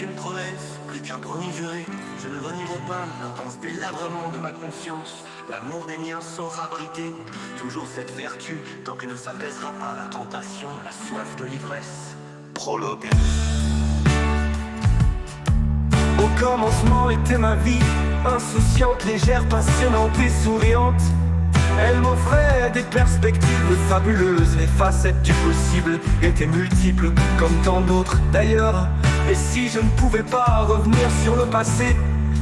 qu'une promesse, plus qu'un premier juré. Je ne renierai pas l'intense délabrement de ma conscience. L'amour des miens saura abriter toujours cette vertu, tant que ne s'apaisera pas la tentation, la soif de l'ivresse. Prologue. Au commencement était ma vie, insouciante, légère, passionnante et souriante. Elle m'offrait des perspectives fabuleuses. Les facettes du possible étaient multiples, comme tant d'autres d'ailleurs. Et si je ne pouvais pas revenir sur le passé,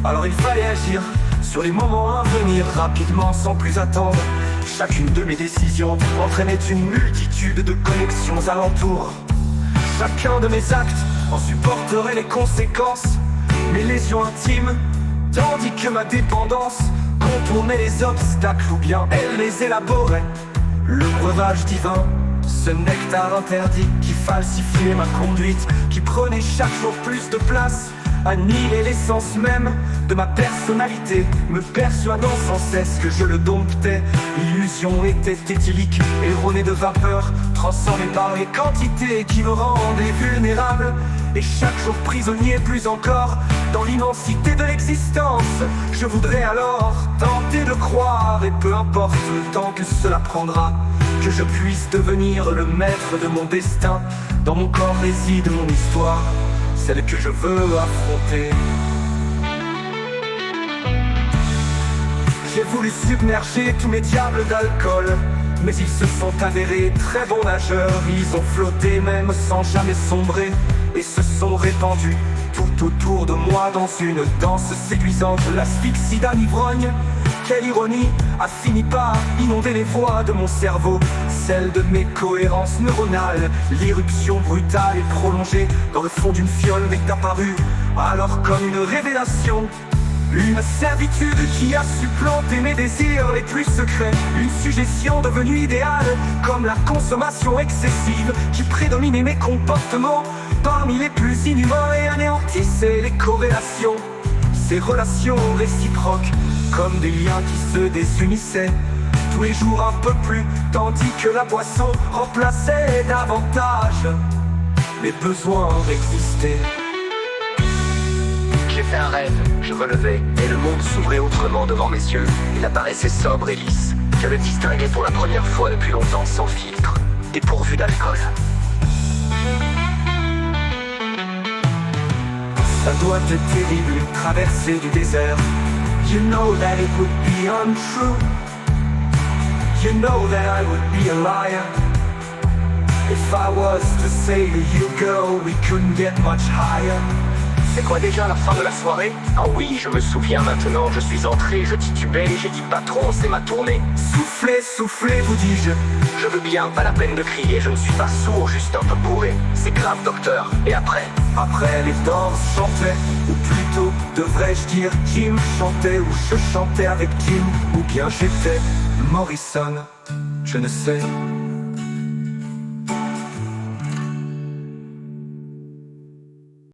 alors il fallait agir sur les moments à venir, rapidement, sans plus attendre. Chacune de mes décisions entraînait une multitude de connexions alentour. Chacun de mes actes en supporterait les conséquences, mes lésions intimes, tandis que ma dépendance contournait les obstacles ou bien elle les élaborait. Le breuvage divin, ce nectar interdit qui falsifiait ma conduite, qui prenait chaque jour plus de place, annihilait l'essence même de ma personnalité, me persuadant sans cesse que je le domptais. L'illusion était éthylique, erronée de vapeur, transformée par les quantités qui me rendaient vulnérable. Et chaque jour prisonnier plus encore dans l'immensité de l'existence. Je voudrais alors tenter de croire, et peu importe le temps que cela prendra, que je puisse devenir le maître de mon destin. Dans mon corps réside mon histoire, celle que je veux affronter. J'ai voulu submerger tous mes diables d'alcool, mais ils se sont avérés très bons nageurs. Ils ont flotté même sans jamais sombrer, et se sont répandus tout autour de moi dans une danse séduisante. L'asphyxie d'un ivrogne, quelle ironie, a fini par inonder les voies de mon cerveau, celle de mes cohérences neuronales. L'irruption brutale et prolongée dans le fond d'une fiole m'est apparue alors comme une révélation. Une servitude qui a supplanté mes désirs les plus secrets. Une suggestion devenue idéale, comme la consommation excessive qui prédominait mes comportements parmi les plus inhumains et anéantissait les corrélations. Ces relations réciproques, comme des liens qui se désunissaient tous les jours un peu plus, tandis que la boisson remplaçait davantage mes besoins d'exister. J'ai fait un rêve, je relevais, et le monde s'ouvrait autrement devant mes yeux. Il apparaissait sobre et lisse, je le distinguais pour la première fois depuis longtemps, sans filtre, dépourvu d'alcool. Ça doit être terrible, une traversée du désert. You know that it would be untrue. You know that I would be a liar if I was to say to you, girl, we couldn't get much higher. C'est quoi déjà la fin de la soirée? Ah oui, je me souviens maintenant, je suis entré, je titubais, j'ai dit patron, c'est ma tournée. Soufflez, soufflez, vous dis-je. Je veux bien, pas la peine de crier, je ne suis pas sourd, juste un peu bourré. C'est grave, docteur. Et après? Après, les danses chantaient, ou plutôt, devrais-je dire, Jim chantait, ou je chantais avec Jim, ou bien j'étais Morrison, je ne sais.